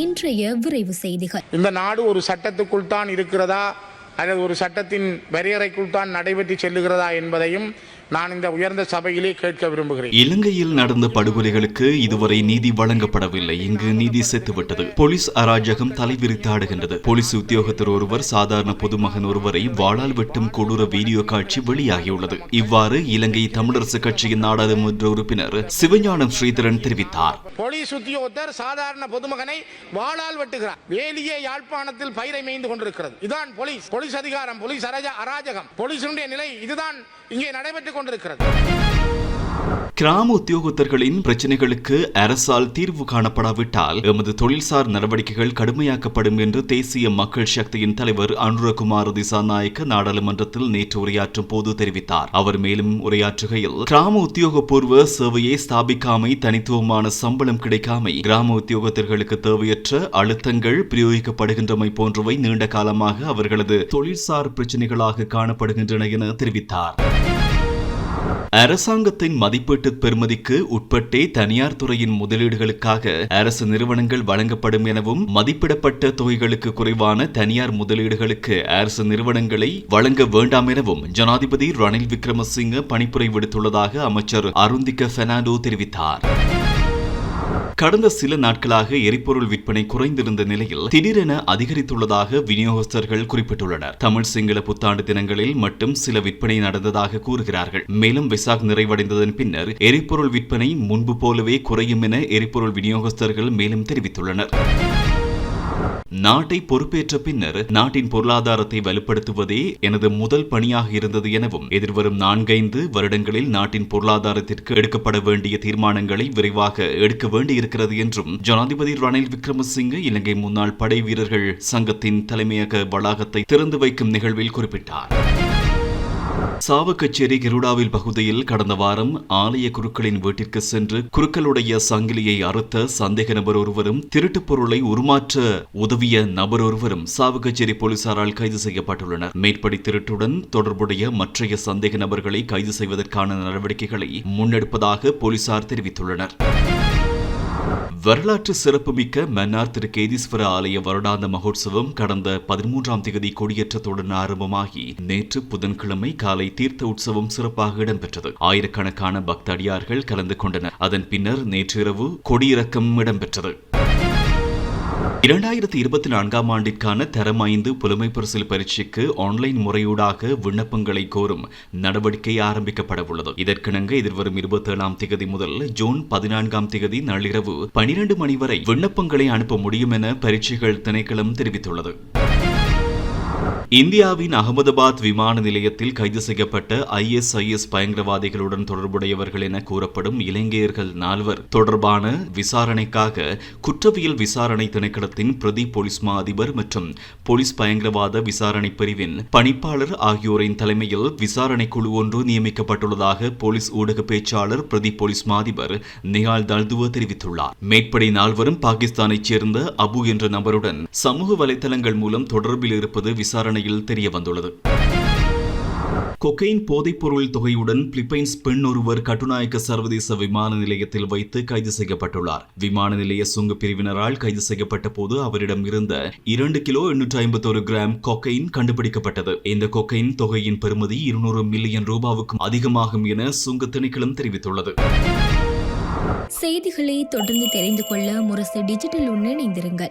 இன்றைய விரைவு செய்திகள். இந்த நாடு ஒரு சட்டத்துக்குள் தான் இருக்கிறதா அல்லது ஒரு சட்டத்தின் வரையறைக்குள் தான் நடைபெற்று செல்லுகிறதா என்பதையும் நான் இந்த உயர்ந்த சபையிலே கேட்க விரும்புகிறேன். இலங்கையில் நடந்த படுகொலைகளுக்கு இதுவரை நீதி வழங்கப்படவில்லை. இங்கு நீதி செத்துவிட்டது. போலீஸ் அராஜகம் தலைவிரித்தாடுகின்றது. போலீஸ் உத்தியோகத்தர் ஒருவர் சாதாரண பொதுமகன் ஒருவரை வாளால் வெட்டும் கொடூர வீடியோ காட்சி வெளியாகியுள்ளது. இவ்வாறு இலங்கை தமிழரசு கட்சியின் நாடாளுமன்ற உறுப்பினர் சிவஞானம் ஸ்ரீதரன் தெரிவித்தார். போலீஸ் உத்தியோகத்தர் சாதாரண பொதுமகனை வாளால் வெட்டுகிறார். வேலியே யாழ்ப்பாணத்தில் பயிரை மேய்ந்து கொண்டிருக்கிறது. இதுதான் போலீஸ் அதிகாரம், போலீஸ் அராஜகம், போலீசுடைய நிலை இதுதான் இங்கே நடைபெற்றுக் கொண்டிருக்கிறது. கிராம உத்தியோகத்தர்களின் பிரச்சினைகளுக்கு அரசால் தீர்வு காணப்படாவிட்டால் எமது தொழில்சார் நடவடிக்கைகள் கடுமையாக்கப்படும் என்று தேசிய மக்கள் சக்தியின் தலைவர் அனுரகுமார் திசாநாயக்க நாடாளுமன்றத்தில் நேற்று உரையாற்றும் போது தெரிவித்தார். அவர் மேலும் உரையாற்றுகையில், கிராம உத்தியோகபூர்வ சேவையை ஸ்தாபிக்காமை, தனித்துவமான சம்பளம் கிடைக்காமை, கிராம உத்தியோகத்தர்களுக்கு தேவையற்ற அழுத்தங்கள் பிரயோகிக்கப்படுகின்றமை போன்றவை நீண்ட காலமாக அவர்களது தொழில்சார் பிரச்சினைகளாக காணப்படுகின்றன என தெரிவித்தார். அரசாங்கத்தின் மதிப்பீட்டு பெறுமதிக்கு உட்பட்டே தனியார் துறையின் முதலீடுகளுக்காக அரசு நிறுவனங்கள் வழங்கப்படும் எனவும், மதிப்பிடப்பட்ட தொகைகளுக்கு குறைவான தனியார் முதலீடுகளுக்கு அரசு நிறுவனங்களை வழங்க வேண்டாம் எனவும் ஜனாதிபதி ரணில் விக்ரமசிங்க பணிப்புரை விடுத்துள்ளதாக அமைச்சர் அருந்திக பெர்னாண்டோ தெரிவித்தார். கடந்த சில நாட்களாக எரிபொருள் விற்பனை குறைந்திருந்த நிலையில் திடீரென அதிகரித்துள்ளதாக விநியோகஸ்தர்கள் குறிப்பிட்டுள்ளனர். தமிழ் சிங்கள புத்தாண்டு தினங்களில் மட்டும் சில விற்பனை நடந்ததாக கூறுகிறார்கள். மேலும் விசாக் நிறைவடைந்ததன் பின்னர் எரிபொருள் விற்பனை முன்பு போலவே குறையும் என எரிபொருள் விநியோகஸ்தர்கள் மேலும் தெரிவித்துள்ளனர். நாட்டை பொறுப்பேற்ற பின்னர் நாட்டின் பொருளாதாரத்தை வலுப்படுத்துவதே எனது முதல் பணியாக இருந்தது எனவும், எதிர்வரும் 4-5 வருடங்களில் நாட்டின் பொருளாதாரத்திற்கு எடுக்கப்பட வேண்டிய தீர்மானங்களை விரைவாக எடுக்க வேண்டியிருக்கிறது என்றும் ஜனாதிபதி ரணில் விக்ரமசிங்க இலங்கை முன்னாள் படை வீரர்கள் சங்கத்தின் தலைமையக வளாகத்தை திறந்து வைக்கும் நிகழ்வில் குறிப்பிட்டார். சாவகச்சேரி கிருடாவில் பகுதியில் கடந்த வாரம் ஆலய குருக்களின் வீட்டிற்கு சென்று குருக்களுடைய சங்கிலியை அறுத்த சந்தேக நபர் ஒருவரும் திருட்டுப் பொருளை உருமாற்ற உதவிய நபர் ஒருவரும் சாவகச்சேரி போலீசாரால் கைது செய்யப்பட்டுள்ளனர். மேற்படி திருட்டுடன் தொடர்புடைய மற்றைய சந்தேக நபர்களை கைது செய்வதற்கான நடவடிக்கைகளை முன்னெடுப்பதாக போலீசார் தெரிவித்துள்ளனர். வரலாற்று சிறப்புமிக்க மன்னார் திரு கேதீஸ்வர ஆலய வருடாந்த மகோத்சவம் கடந்த 13ஆம் தேதி கொடியேற்றத்துடன் ஆரம்பமாகி நேற்று புதன்கிழமை காலை தீர்த்த உற்சவம் சிறப்பாக இடம்பெற்றது. ஆயிரக்கணக்கான பக்தடியார்கள் கலந்து கொண்டனர். அதன் பின்னர் நேற்றிரவு கொடியிறக்கம் இடம்பெற்றது. 2024ஆம் ஆண்டிற்கான தரம் 5 புலமை பரிசில் பரீட்சைக்கு ஆன்லைன் முறையூடாக விண்ணப்பங்களை கோரும் நடவடிக்கை ஆரம்பிக்கப்பட உள்ளது. இதற்கிணங்க எதிர்வரும் 27ஆம் தேதி முதல் ஜூன் 14ஆம் தேதி நள்ளிரவு 12 மணி வரை விண்ணப்பங்களை அனுப்ப முடியும் என பரீட்சைகள் திணைக்களம் தெரிவித்துள்ளது. இந்தியாவின் அகமதாபாத் விமான நிலையத்தில் கைது செய்யப்பட்ட ISIS பயங்கரவாதிகளுடன் தொடர்புடையவர்கள் என கூறப்படும் இலங்கையர்கள் 4 தொடர்பான விசாரணைக்காக குற்றவியல் விசாரணை திணைக்களத்தின் பிரதி போலீஸ் மா அதிபர் மற்றும் போலீஸ் பயங்கரவாத விசாரணை பிரிவின் பணிப்பாளர் ஆகியோரின் தலைமையில் விசாரணை குழு ஒன்று நியமிக்கப்பட்டுள்ளதாக போலீஸ் ஊடக பேச்சாளர் பிரதி போலீஸ் மா அதிபர் நிஹால் தல்துவ தெரிவித்துள்ளார். மேற்படி 4 பாகிஸ்தானைச் சேர்ந்த அபு என்ற நபருடன் சமூக வலைதளங்கள் மூலம் தொடர்பில் இருப்பது விசாரணை தெரிய வந்துள்ளது. கொக்கைன் போதைப்பொருள் தொகையுடன் பிலிப்பைன்ஸ் பெண் ஒருவர் கட்டுநாயக்க சர்வதேச விமான நிலையத்தில் வைத்து கைது செய்யப்பட்டுள்ளார். விமான நிலைய சுங்க பிரிவினரால் கைது செய்யப்பட்ட போது அவரிடம் இருந்த 2 கிலோ 851 கிராம் கொக்கைன் கண்டுபிடிக்கப்பட்டது. இந்த கொக்கைன் தொகையின் பெறுமதி 200 மில்லியன் ரூபாவுக்கும் அதிகமாகும் என சுங்க திணைக்களம் தெரிவித்துள்ளது. செய்திகளை தொடர்ந்து தெரிந்து கொள்ள முரசு டிஜிட்டல் இணைந்திருங்கள்.